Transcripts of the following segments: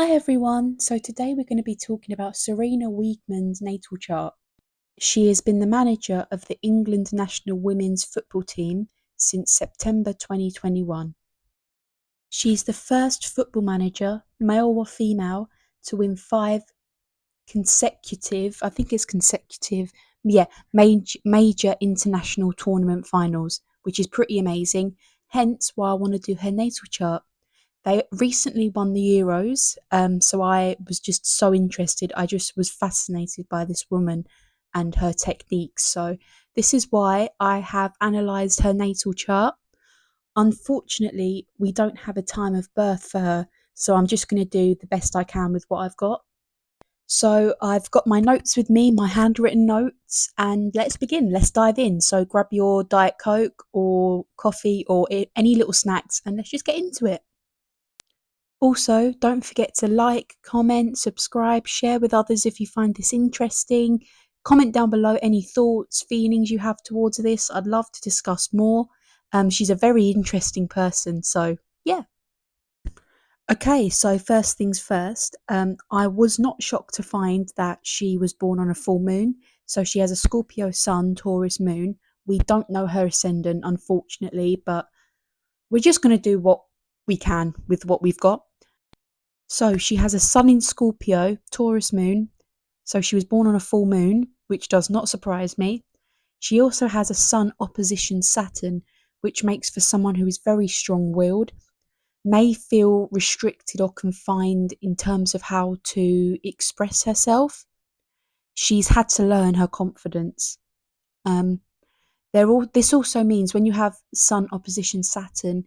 Hi everyone, so today we're going to be talking about Sarina Wiegman's natal chart. She has been the manager of the England national women's football team since September 2021. She's the first football manager, male or female, to win 5 consecutive, major international tournament finals, which is pretty amazing, hence why I want to do her natal chart. They recently won the Euros, so I was just so interested. I just was fascinated by this woman and her techniques. So this is why I have analysed her natal chart. Unfortunately, we don't have a time of birth for her, so I'm just going to do the best I can with what I've got. So I've got my notes with me, my handwritten notes, and let's begin. Let's dive in. So grab your Diet Coke or coffee or any little snacks, and let's just get into it. Also, don't forget to like, comment, subscribe, share with others if you find this interesting. Comment down below any thoughts, feelings you have towards this. I'd love to discuss more. She's a very interesting person, so yeah. Okay, so first things first, I was not shocked to find that she was born on a full moon. So she has a Scorpio sun, Taurus moon. We don't know her ascendant, unfortunately, but we're just going to do what we can with what we've got. So she has a sun in Scorpio, Taurus moon. So she was born on a full moon, which does not surprise me. She also has a sun opposition Saturn, which makes for someone who is very strong willed, may feel restricted or confined in terms of how to express herself. She's had to learn her confidence. Um, this also means when you have sun opposition Saturn,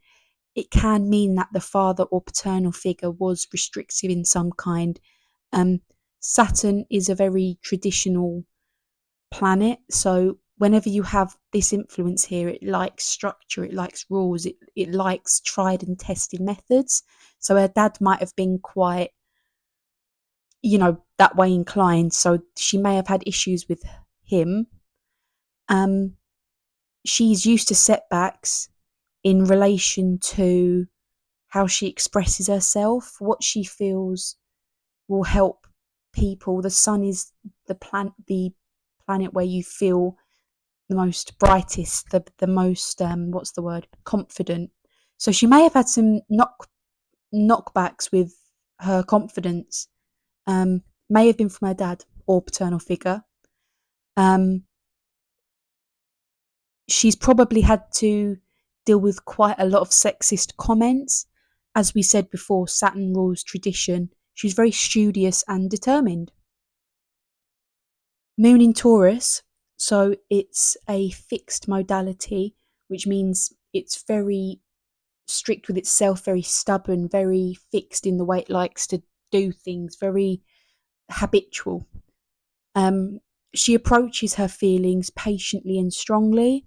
it can mean that the father or paternal figure was restrictive in some kind. Um, Saturn is a very traditional planet, so whenever you have this influence here, it likes structure, it likes rules, it likes tried and tested methods. So her dad might have been quite, that way inclined, so she may have had issues with him. She's used to setbacks in relation to how she expresses herself, what she feels will help people. The sun is the planet where you feel the most brightest, the most what's the word? Confident. So she may have had some knockbacks with her confidence. May have been from her dad or paternal figure. She's probably had to deal with quite a lot of sexist comments. As we said before, Saturn rules tradition. She's very studious and determined. Moon in Taurus, so it's a fixed modality, which means it's very strict with itself, very stubborn, very fixed in the way it likes to do things, very habitual. She approaches her feelings patiently and strongly.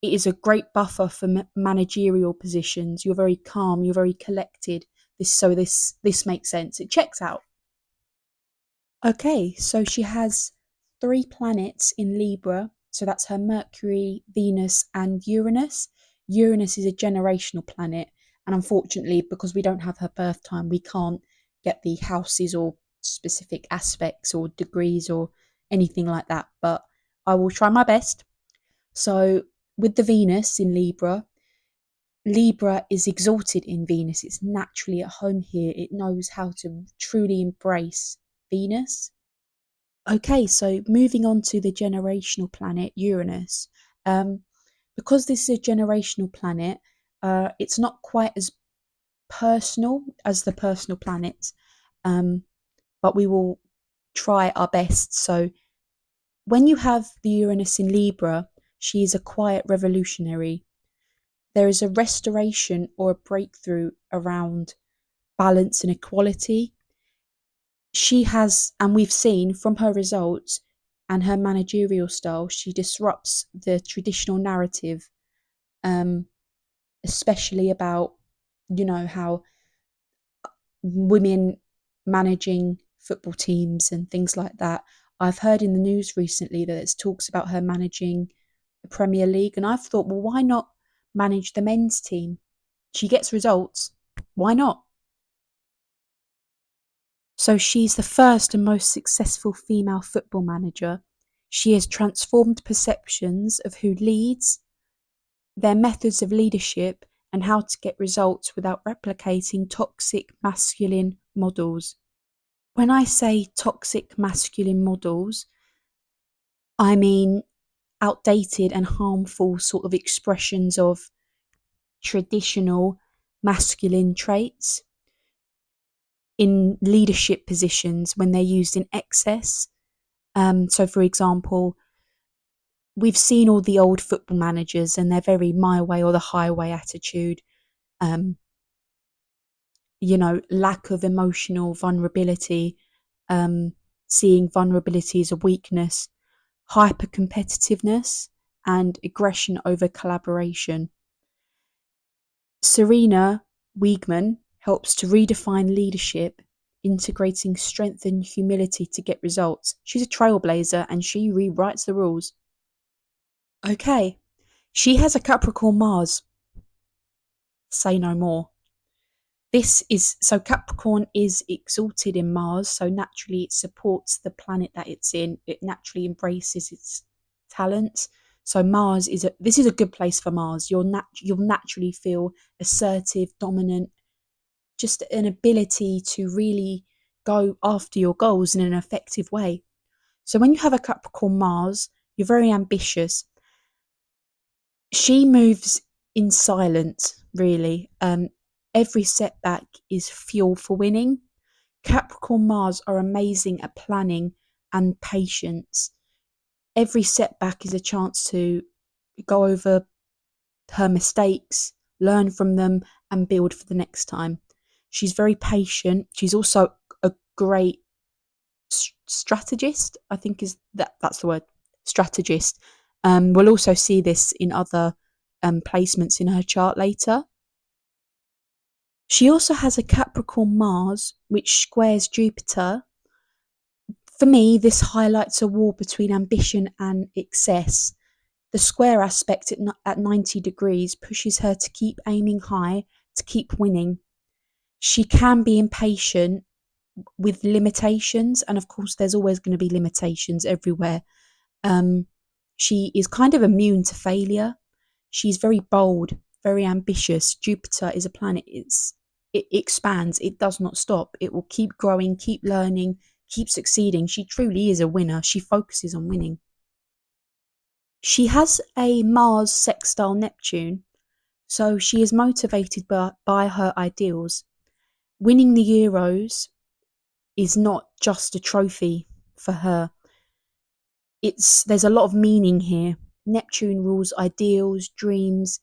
It is a great buffer for managerial positions. You're very calm, you're very collected. This makes sense. It checks out. Okay, so she has 3 planets in Libra. So that's her Mercury, Venus, and Uranus. Uranus is a generational planet, and unfortunately, because we don't have her birth time, we can't get the houses or specific aspects or degrees or anything like that. But I will try my best. So, with the Venus in Libra, Libra is exalted in Venus. It's naturally at home here. It knows how to truly embrace Venus. Okay, so moving on to the generational planet Uranus. Um, because this is a generational planet, it's not quite as personal as the personal planets, but we will try our best. So, when you have the Uranus in Libra, she is a quiet revolutionary. There is a restoration or a breakthrough around balance and equality. She has, and we've seen from her results and her managerial style, she disrupts the traditional narrative, um, especially about, how women managing football teams and things like that. I've heard in the news recently that it talks about her managing the Premier League, and I've thought, well, why not manage the men's team? She gets results. Why not? So she's the first and most successful female football manager. She has transformed perceptions of who leads, their methods of leadership, and how to get results without replicating toxic masculine models. When I say toxic masculine models, I mean outdated and harmful sort of expressions of traditional masculine traits in leadership positions when they're used in excess. So, for example, we've seen all the old football managers and they're very my way or the highway attitude. Um, lack of emotional vulnerability, um, seeing vulnerability as a weakness, hyper competitiveness, and aggression over collaboration. Sarina Wiegman helps to redefine leadership, integrating strength and humility to get results. She's a trailblazer and she rewrites the rules. Okay, she has a Capricorn Mars. Say no more. Capricorn is exalted in Mars, so naturally it supports the planet that it's in. It naturally embraces its talents. So this is a good place for Mars. You'll naturally feel assertive, dominant, just an ability to really go after your goals in an effective way. So when you have a Capricorn Mars, you're very ambitious. She moves in silence, really. Every setback is fuel for winning. Capricorn Mars are amazing at planning and patience. Every setback is a chance to go over her mistakes, learn from them, and build for the next time. She's very patient. She's also a great strategist. I think that's the word, strategist. We'll also see this in other placements in her chart later. She also has a Capricorn Mars, which squares Jupiter. For me, this highlights a war between ambition and excess. The square aspect at 90 degrees pushes her to keep aiming high, to keep winning. She can be impatient with limitations, and of course, there's always going to be limitations everywhere. She is kind of immune to failure. She's very bold, very ambitious. Jupiter is a planet. It expands. It does not stop. It will keep growing, keep learning, keep succeeding. She truly is a winner. She focuses on winning. She has a Mars sextile Neptune, so she is motivated by her ideals. Winning the Euros is not just a trophy for her. There's a lot of meaning here. Neptune rules ideals, dreams,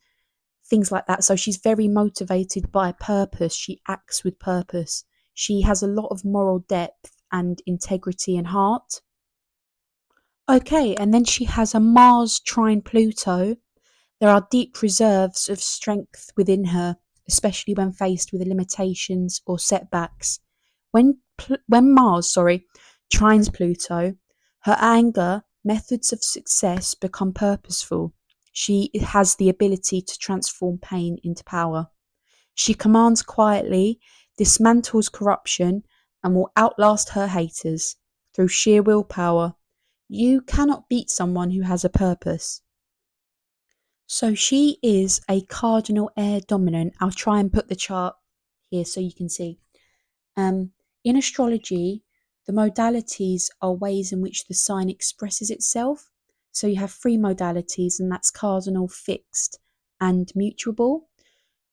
things like that. So she's very motivated by purpose. She acts with purpose. She has a lot of moral depth and integrity and heart. Okay, and then she has a Mars trine Pluto. There are deep reserves of strength within her, especially when faced with limitations or setbacks. When Mars, trines Pluto, her anger, methods of success become purposeful. She has the ability to transform pain into power. She commands quietly, dismantles corruption, and will outlast her haters through sheer willpower. You cannot beat someone who has a purpose. So she is a cardinal air dominant. I'll try and put the chart here so you can see. In astrology, the modalities are ways in which the sign expresses itself. So you have three modalities, and that's cardinal, fixed, and mutable.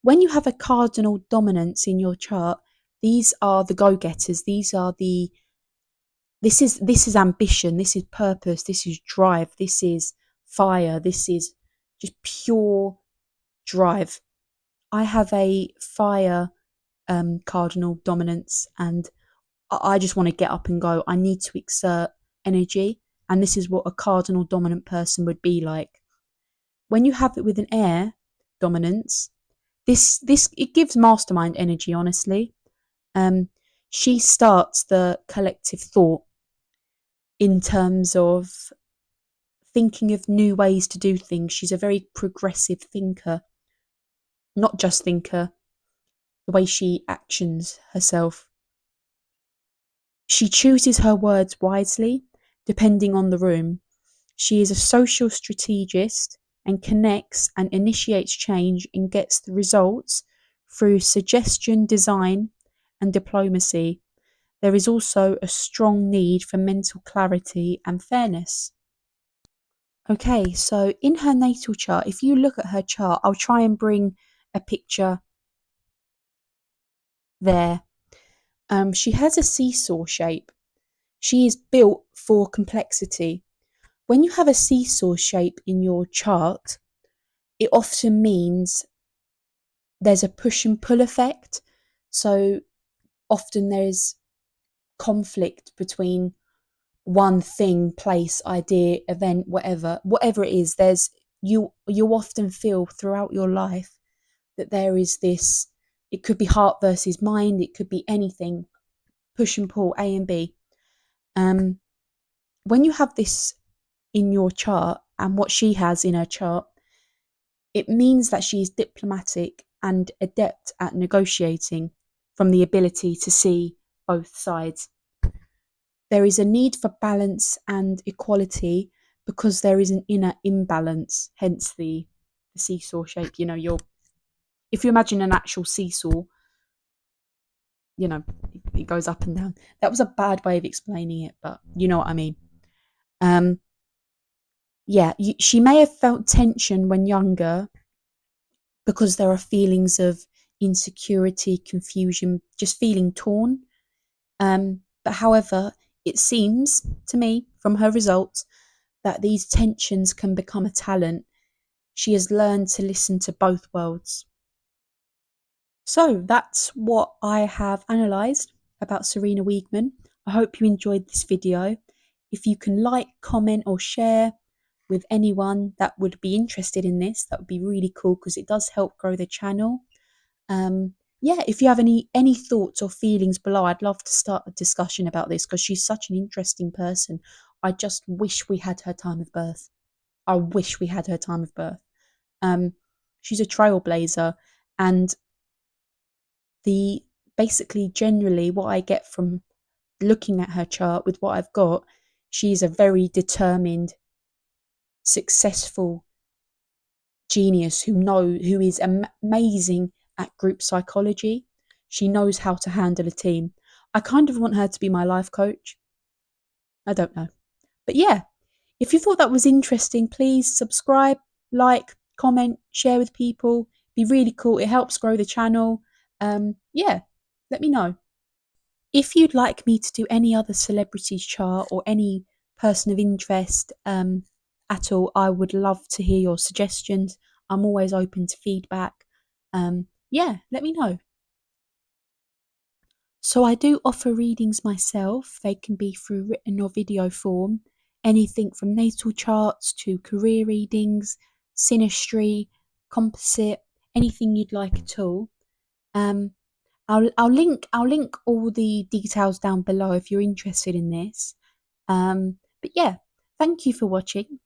When you have a cardinal dominance in your chart, these are the go-getters. This is ambition, this is purpose, this is drive, this is fire, this is just pure drive. I have a fire cardinal dominance, and I just want to get up and go. I need to exert energy, and this is what a cardinal dominant person would be like. When you have it with an air dominance, this it gives mastermind energy, honestly. She starts the collective thought in terms of thinking of new ways to do things. She's a very progressive thinker, not just thinker, the way she actions herself. She chooses her words wisely, depending on the room. She is a social strategist and connects and initiates change and gets the results through suggestion, design, and diplomacy. There is also a strong need for mental clarity and fairness. Okay, so in her natal chart, if you look at her chart, I'll try and bring a picture there. She has a seesaw shape. She is built for complexity. When you have a seesaw shape in your chart, it often means there's a push and pull effect. So often there's conflict between one thing, place, idea, event, whatever it is. There's you often feel throughout your life that there is this. It could be heart versus mind. It could be anything. Push and pull, A and B. Um, when you have this in your chart and what she has in her chart, it means that she is diplomatic and adept at negotiating from the ability to see both sides. There is a need for balance and equality because there is an inner imbalance, hence the seesaw shape. You know, if you imagine an actual seesaw, you know, it goes up and down. That was a bad way of explaining it, but you know what I mean. Um, yeah, she may have felt tension when younger because there are feelings of insecurity, confusion, just feeling torn. But however, it seems to me from her results that these tensions can become a talent. She has learned to listen to both worlds. So that's what I have analysed about Sarina Wiegman. I hope you enjoyed this video. If you can like, comment or share with anyone that would be interested in this, that would be really cool because it does help grow the channel. Yeah, if you have any thoughts or feelings below, I'd love to start a discussion about this because she's such an interesting person. I just wish we had her time of birth. I wish we had her time of birth. Um, she's a trailblazer, and the basically generally what I get from looking at her chart with what I've got, she's a very determined, successful genius who is amazing at group psychology. She knows how to handle a team. I kind of want her to be my life coach. I don't know. But yeah, if you thought that was interesting, please subscribe, like, comment, share with people. Be really cool. It helps grow the channel. Yeah, let me know. If you'd like me to do any other celebrities chart or any person of interest at all, I would love to hear your suggestions. I'm always open to feedback. Yeah, let me know. So I do offer readings myself. They can be through written or video form. Anything from natal charts to career readings, synastry, composite, anything you'd like at all. Um, I'll link all the details down below if you're interested in this. But yeah, thank you for watching,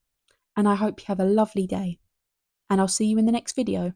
and I hope you have a lovely day. And I'll see you in the next video.